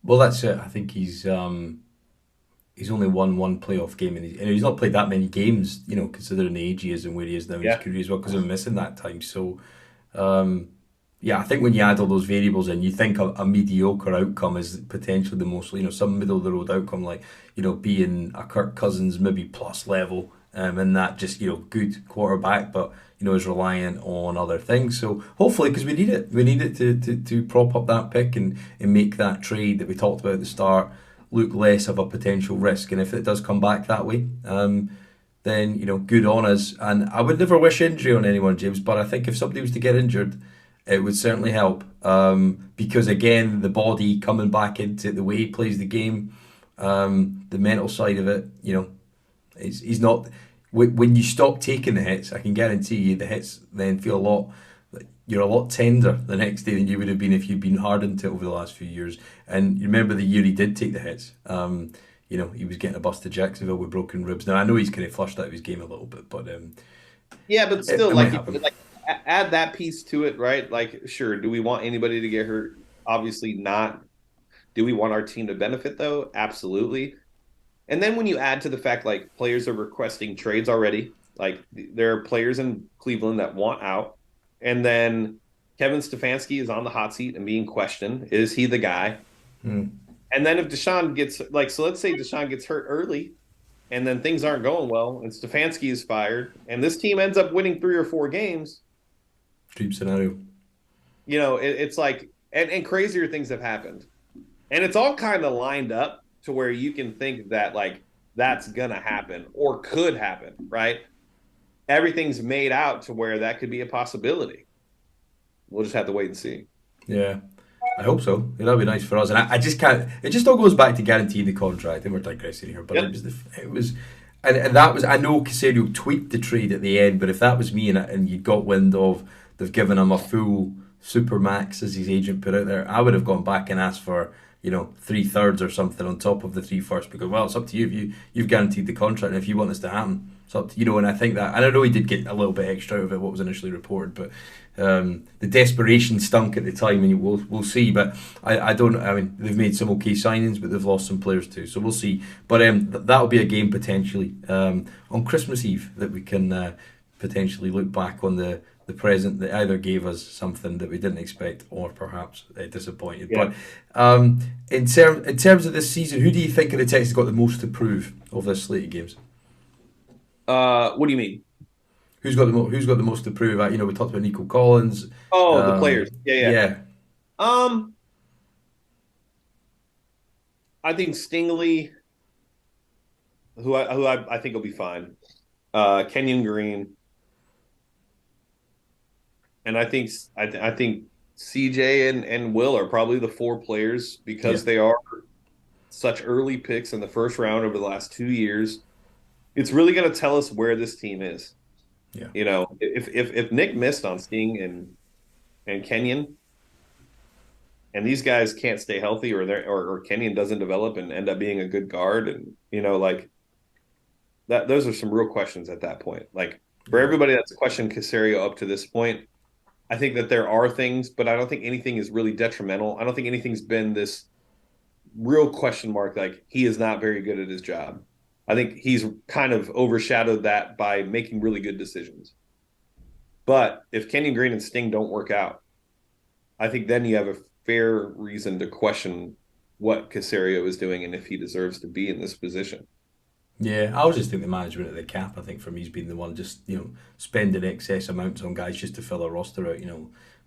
Well, that's it. I think he's only won one playoff game, and he's not played that many games. Considering the age he is and where he is now in his Yeah. career as well, because of missing that time. So, um, yeah, I think when you add all those variables in, you think a mediocre outcome is potentially the most, some middle of the road outcome, like being a Kirk Cousins maybe plus level, and that just good quarterback, but is reliant on other things. So hopefully, because we need it to prop up that pick and make that trade that we talked about at the start look less of a potential risk. And if it does come back that way, then good on us. And I would never wish injury on anyone, James, but I think if somebody was to get injured, it would certainly help. Because again, the body coming back into the way he plays the game, the mental side of it, he's not. When you stop taking the hits, I can guarantee you the hits then feel a lot. You're a lot tender the next day than you would have been if you'd been hardened to it over the last few years. And you remember the year he did take the hits. He was getting a bus to Jacksonville with broken ribs. Now I know he's kind of flushed out of his game a little bit, but Yeah, but still, it might like, happen. add that piece to it, right? Like, sure, do we want anybody to get hurt? Obviously not. Do we want our team to benefit though? Absolutely. And then when you add to the fact like players are requesting trades already, like there are players in Cleveland that want out, and then Kevin Stefanski is on the hot seat and being questioned. Is he the guy? Hmm. And then if Deshaun gets like, so let's say Deshaun gets hurt early, and then things aren't going well, and Stefanski is fired, and this team ends up winning 3 or 4 games. Dream scenario. It's like, and crazier things have happened, and it's all kind of lined up to where you can think that like that's gonna happen or could happen, right? Everything's made out to where that could be a possibility. We'll just have to wait and see. Yeah. I hope so. Yeah, that'd be nice for us. And I just can't. It just all goes back to guaranteeing the contract. And we're digressing here, but Yep. it was, and that was. I know Casario tweaked the trade at the end, but if that was me and you got wind of they've given him a full super max as his agent put out there, I would have gone back and asked for 3/3 or something on top of the three first because well, it's up to you. If you've guaranteed the contract, and if you want this to happen, it's up to you. And I think that, and I know he did get a little bit extra out of it, what was initially reported, but the desperation stunk at the time, and we'll see. But I don't. I mean, they've made some okay signings, but they've lost some players too. So we'll see. But that'll be a game potentially on Christmas Eve that we can potentially look back on the present that either gave us something that we didn't expect or perhaps disappointed. Yeah. But in terms of this season, who do you think of the Texans got the most to prove of this slate of games? What do you mean? Who's got the most to prove? We talked about Nico Collins. Oh, the players. Yeah. Yeah, Um, I think Stingley, who I think will be fine. Kenyon Green, and I think CJ and Will are probably the 4 players because yeah, they are such early picks in the first round over the last 2 years. it's really going to tell us where this team is. Yeah. You know, if Nick missed on Sting and Kenyon, and these guys can't stay healthy, or Kenyon doesn't develop and end up being a good guard, and like that, those are some real questions at that point. Like for Yeah. everybody that's questioned Casario up to this point, I think that there are things, but I don't think anything is really detrimental. I don't think anything's been this real question mark. Like he is not very good at his job. I think he's kind of overshadowed that by making really good decisions. But if Kenyon Green and Sting don't work out, I think then you have a fair reason to question what Casario is doing and if he deserves to be in this position. Yeah, I was just think the management of the cap. I think for me, has been the one just spending excess amounts on guys just to fill a roster out.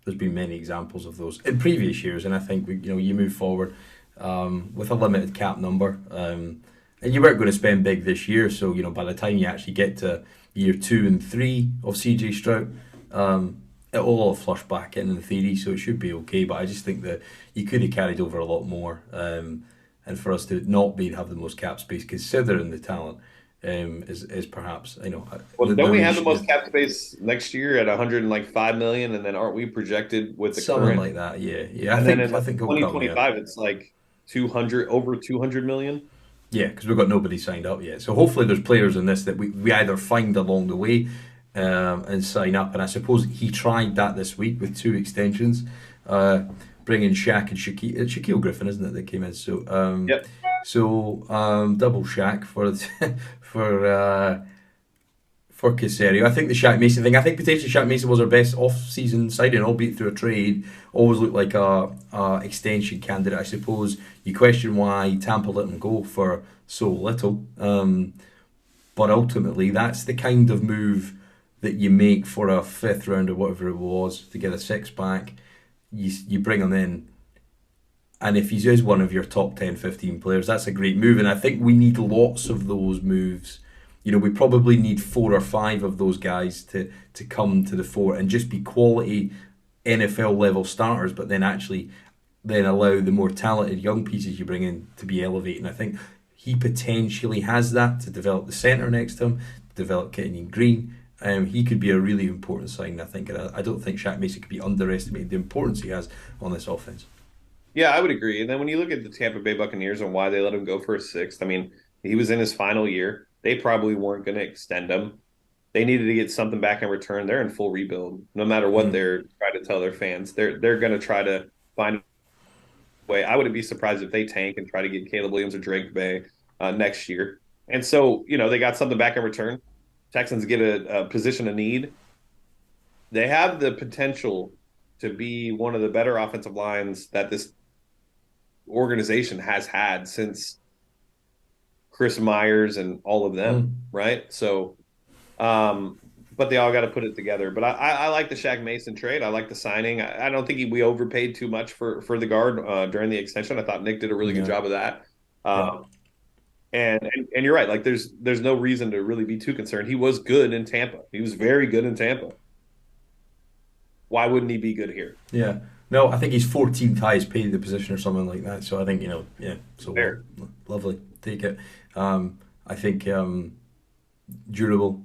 There's been many examples of those in previous years, and I think you move forward with a limited cap number, and you weren't going to spend big this year. So by the time you actually get to year 2 and 3 of CJ Stroud, it'll all flush back in theory, so it should be okay. But I just think that you could have carried over a lot more. And for us to not have the most cap space, considering the talent, is perhaps Well, don't the we have the ratio, most cap space next year at 105 million, and then aren't we projected with the something current? like that. Yeah, yeah. And then in I like think it'll come. Yeah, 2025, it's like 200 over 200 million. yeah, because we've got nobody signed up yet. So hopefully there's players in this that we either find along the way, and sign up. And I suppose he tried that this week with 2 extensions. Bringing Shaq and Shaquille Griffin, isn't it, that came in? So Yep. double Shaq for for Casario. I think the Shaq Mason thing. I think potentially Shaq Mason was our best off-season signing, albeit through a trade. Always looked like a extension candidate. I suppose you question why Tampa let him go for so little, but ultimately that's the kind of move that you make for a fifth round or whatever it was to get a six pack. You bring him in, and if he is one of your top 10, 15 players, that's a great move. And I think we need lots of those moves. We probably need 4 or 5 of those guys to come to the fore and just be quality NFL level starters, but then actually then allow the more talented young pieces you bring in to be elevating. I think he potentially has that to develop the centre next to him, to develop Kenyon Green. He could be a really important sign, I think. And I don't think Shaq Mason could be underestimated the importance he has on this offense. Yeah, I would agree. And then when you look at the Tampa Bay Buccaneers and why they let him go for a sixth, I mean, he was in his final year. They probably weren't going to extend him. They needed to get something back in return. They're in full rebuild. No matter what Mm. they're trying to tell their fans, they're going to try to find a way. I wouldn't be surprised if they tank and try to get Caleb Williams or Drake Bay next year. And so, they got something back in return. Texans get a position of need. They have the potential to be one of the better offensive lines that this organization has had since Chris Myers and all of them, Mm. right? So, but they all got to put it together. But I like the Shaq Mason trade. I like the signing. I don't think we overpaid too much for the guard during the extension. I thought Nick did a really good Yeah. job of that. Yeah. And you're right. Like there's no reason to really be too concerned. He was good in Tampa. He was very good in Tampa. Why wouldn't he be good here? Yeah. No, I think he's 14th highest paid in the position or something like that. So I think, yeah. So Fair. lovely. Take it. I think durable.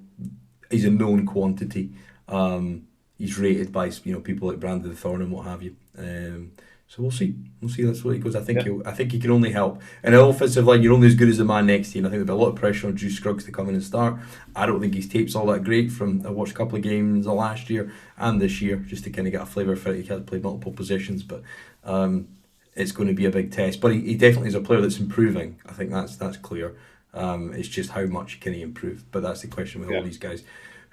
He's a known quantity. He's rated by people like Brandon Thorne and what have you. So we'll see. We'll see. That's what he goes. Yeah. I think he can only help. And an offensive line, you're only as good as the man next to you. And I think there'll be a lot of pressure on Juice Scruggs to come in and start. I don't think his tape's all that great. I watched a couple of games last year and this year just to kind of get a flavour for it. He can't play multiple positions, but it's going to be a big test. But he definitely is a player that's improving. I think that's clear. It's just how much can he improve? But that's the question with all these guys.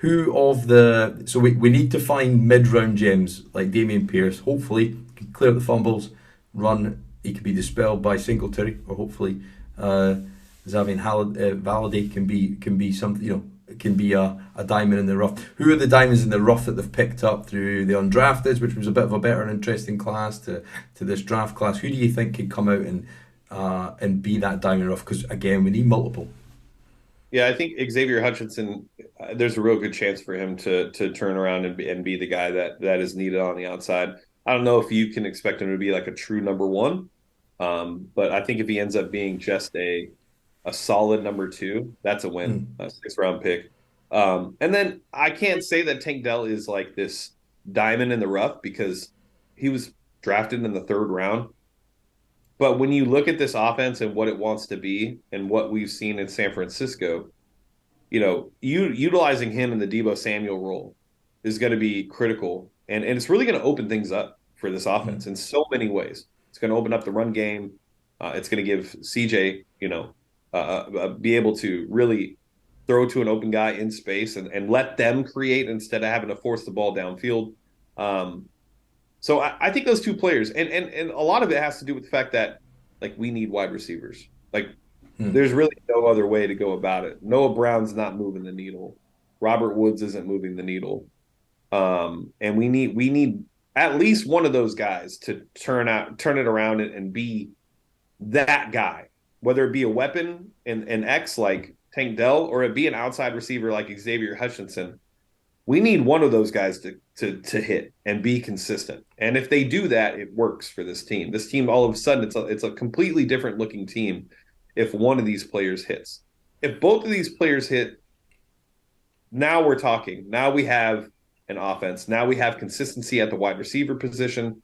So we need to find mid-round gems like Damian Pierce. Hopefully can clear up the fumbles, run. He could be dispelled by Singletary, or hopefully Xavier Valade can be something. Can be a diamond in the rough. Who are the diamonds in the rough that they've picked up through the undrafted, which was a bit of a better and interesting class to this draft class? Who do you think could come out and be that diamond rough? Because again, we need multiple. Yeah, I think Xavier Hutchinson. There's a real good chance for him to turn around and be the guy that is needed on the outside. I don't know if you can expect him to be like a true number one, but I think if he ends up being just a a solid number two, that's a win, Mm. a 6th round pick. And then I can't say that Tank Dell is like this diamond in the rough because he was drafted in the 3rd round. But when you look at this offense and what it wants to be and what we've seen in San Francisco, utilizing him in the Debo Samuel role is going to be critical, and it's really going to open things up for this offense Mm. in so many ways. It's going to open up the run game. It's going to give CJ, be able to really throw to an open guy in space and let them create instead of having to force the ball downfield. Um, so I think those two players, and a lot of it has to do with the fact that like we need wide receivers. Like Mm. there's really no other way to go about it. Noah Brown's not moving the needle. Robert Woods isn't moving the needle. And we need at least one of those guys to turn it around and be that guy, whether it be a weapon in X like Tank Dell or it be an outside receiver like Xavier Hutchinson. We need one of those guys to hit and be consistent. And if they do that, it works for this team. This team all of a sudden it's a completely different looking team if one of these players hits. If both of these players hit, now we're talking. Now we have an offense. Now we have consistency at the wide receiver position.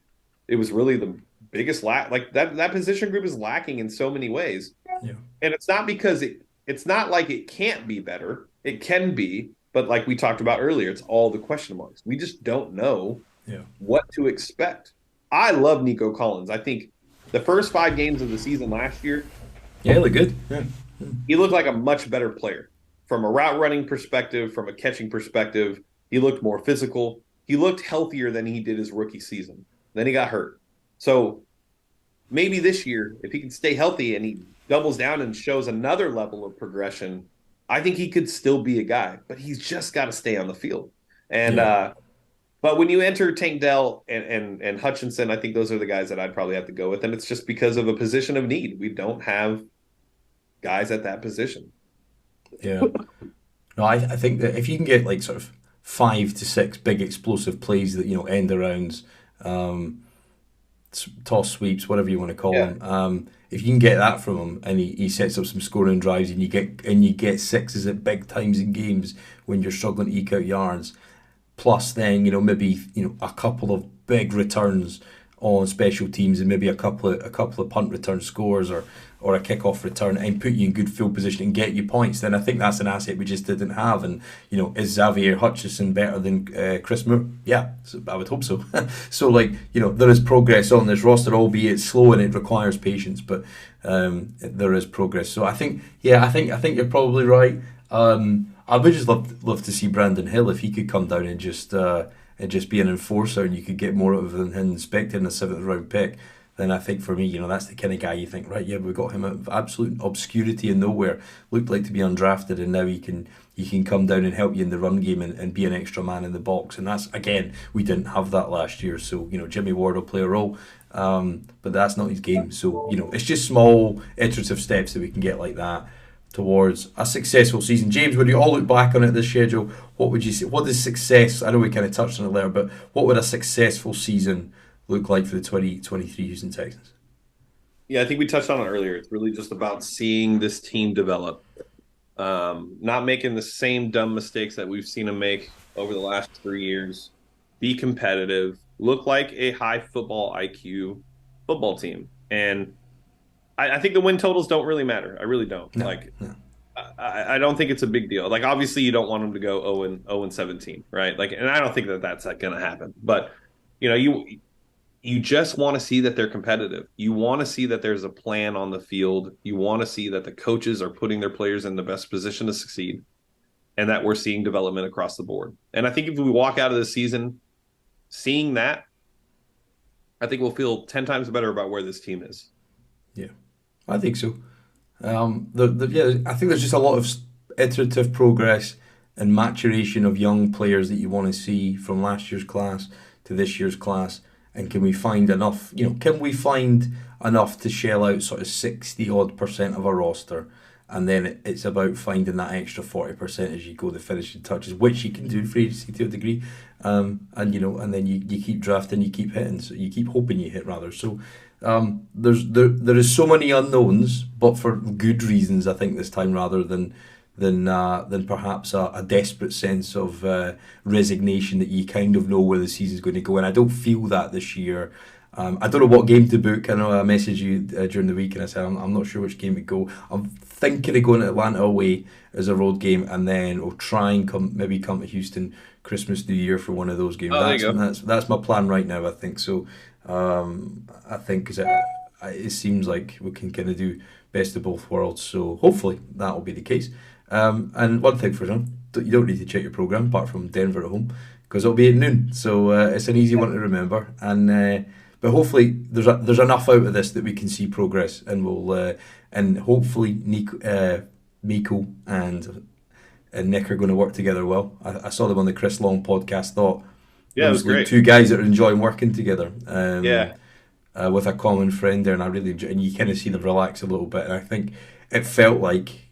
It was really the biggest like that position group is lacking in so many ways. Yeah. And it's not because it's not like it can't be better. It can be, but like we talked about earlier, it's all the question marks. We just don't know Yeah. what to expect. I love Nico Collins. I think the first 5 games of the season last year, Yeah, look good. Yeah. he looked like a much better player from a route running perspective, from a catching perspective. He looked more physical. He looked healthier than he did his rookie season. Then he got hurt. So maybe this year, if he can stay healthy and he doubles down and shows another level of progression, I think he could still be a guy, but he's just got to stay on the field. And Yeah. but when you enter Tank Dell and Hutchinson, I think those are the guys that I'd probably have to go with, and it's just because of a position of need. We don't have guys at that position. Yeah. No, I think that if you can get like sort of 5 to 6 big explosive plays that end arounds, um, toss sweeps, whatever you want to call Yeah, them, if you can get that from him and he sets up some scoring drives and you get sixes at big times in games when you're struggling to eke out yards, plus then maybe a couple of big returns on special teams and maybe a couple of punt return scores or a kickoff return and put you in good field position and get you points, then I think that's an asset we just didn't have. And is Xavier Hutchinson better than Chris Moore? Yeah, so I would hope so. So there is progress on this roster, albeit slow and it requires patience, but there is progress. So I think you're probably right. I would just love to see Brandon Hill if he could come down and just be an enforcer, and you could get more out of him than expected in a 7th round pick. Then I think for me, that's the kind of guy you think, right? Yeah, we got him out of absolute obscurity and nowhere, looked like to be undrafted, and now he can come down and help you in the run game and be an extra man in the box. And that's, again, we didn't have that last year. So Jimmy Ward will play a role, but that's not his game. So it's just small iterative steps that we can get like that towards a successful season. James, when you all look back on it, this schedule, what would you say? What is success? I know we kind of touched on it there, but what would a successful season look like for the 2023 Houston Texans? yeah, I think we touched on it earlier. It's really just about seeing this team develop, not making the same dumb mistakes that we've seen them make over the last 3 years. Be competitive, look like a high football IQ football team, and I think the win totals don't really matter. I really don't. No, Like, no. I don't think it's a big deal. Like, obviously, you don't want them to go 0-17, right? Like, and I don't think that that's going to happen. But you just want to see that they're competitive. You want to see that there's a plan on the field. You want to see that the coaches are putting their players in the best position to succeed, and that we're seeing development across the board. And I think if we walk out of the season seeing that, I think we'll feel 10 times better about where this team is. Yeah, I think so. Yeah, I think there's just a lot of iterative progress and maturation of young players that you want to see from last year's class to this year's class. And can we find enough? Can we find enough to shell out sort of 60 odd % of our roster and then it's about finding that extra 40% as you go, the finishing touches, which you can do for agency to a degree, and then you keep drafting, you keep hitting, so you keep hoping you hit rather. So there is so many unknowns, but for good reasons, I think, this time, rather than perhaps a desperate sense of resignation that you kind of know where the season's going to go. And I don't feel that this year. I don't know what game to book. I know I messaged you during the week and I said I'm not sure which game to go. I'm thinking of going to Atlanta away as a road game, and then we'll try and come to Houston Christmas, New Year for one of those games. That's my plan right now, I think. So I think because it seems like we can kind of do best of both worlds. So hopefully that will be the case. And one thing for you don't need to check your program apart from Denver at home, because it'll be at noon. So it's an easy one to remember. And but hopefully there's enough out of this that we can see progress, and we'll and hopefully Meco and Nick are going to work together well. I saw them on the Chris Long podcast. Thought it was great. Two guys that are enjoying working together. With a common friend there, and I really enjoy. And you kind of see them relax a little bit. And I think it felt like,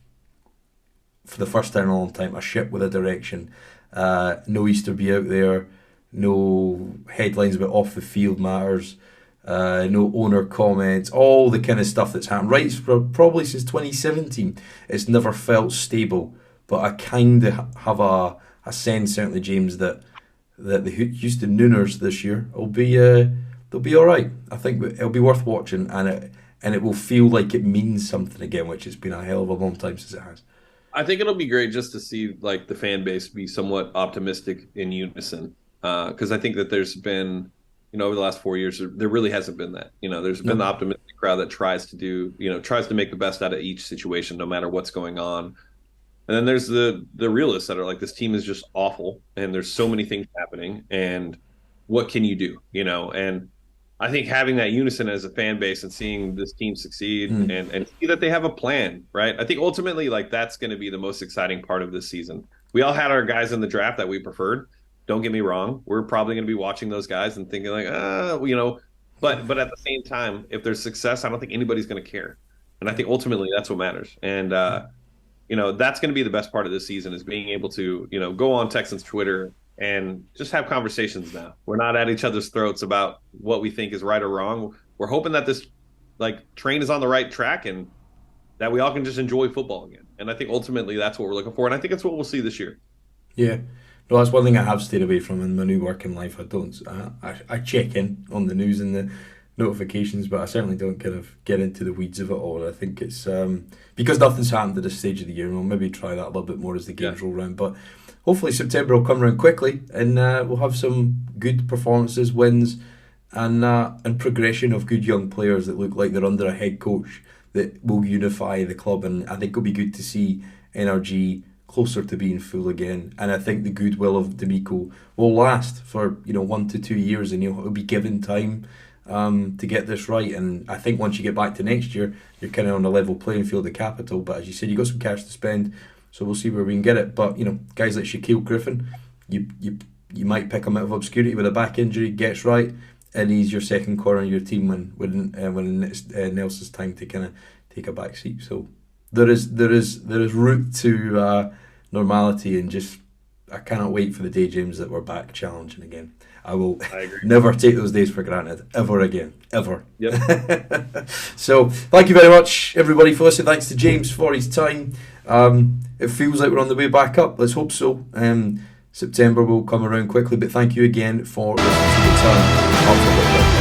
for the first time in a long time, a ship with a direction. No Easterby out there. No headlines about off the field matters, no owner comments, all the kind of stuff that's happened right probably since 2017. It's never felt stable, but I kind of have a sense, certainly, James, that the Houston Nooners this year will be they'll be all right. I think it'll be worth watching, and it will feel like it means something again, which has been a hell of a long time since it has. I think it'll be great just to see like the fan base be somewhat optimistic in unison. Because I think that there's been, over the last 4 years, there really hasn't been that. There's been the optimistic crowd that tries to make the best out of each situation, no matter what's going on. And then there's the realists that are like, this team is just awful, and there's so many things happening, and what can you do? And I think having that unison as a fan base and seeing this team succeed and see that they have a plan, right? I think ultimately, like, that's going to be the most exciting part of this season. We all had our guys in the draft that we preferred. Don't get me wrong. We're probably going to be watching those guys and thinking like, but at the same time, if there's success, I don't think anybody's going to care. And I think ultimately that's what matters. And, that's going to be the best part of this season, is being able to, go on Texans Twitter and just have conversations now. We're not at each other's throats about what we think is right or wrong. We're hoping that this train is on the right track and that we all can just enjoy football again. And I think ultimately that's what we're looking for. And I think it's what we'll see this year. Yeah. No, that's one thing I have stayed away from in my new working life. I check in on the news and the notifications, but I certainly don't kind of get into the weeds of it all. I think it's because nothing's happened at this stage of the year, and we'll maybe try that a little bit more as the games roll around. But hopefully September will come around quickly, and we'll have some good performances, wins, and progression of good young players that look like they're under a head coach that will unify the club. And I think it'll be good to see NRG closer to being full again, and I think the goodwill of Meco will last for 1 to 2 years, and he'll be given time to get this right. And I think once you get back to next year, you're kind of on a level playing field of capital. But as you said, you got some cash to spend, so we'll see where we can get it. But guys like Shaq Griffin, you might pick him out of obscurity with a back injury, gets right, and he's your second corner in your team when it's Nelson's time to kind of take a back seat. So there is route to normality, and just I cannot wait for the day, James, that we're back challenging again. I agree. Never take those days for granted ever again, ever. Yep. So thank you very much, everybody, for listening. Thanks to James for his time. It feels like we're on the way back up. Let's hope so. September will come around quickly, but thank you again for listening to the Turn Up.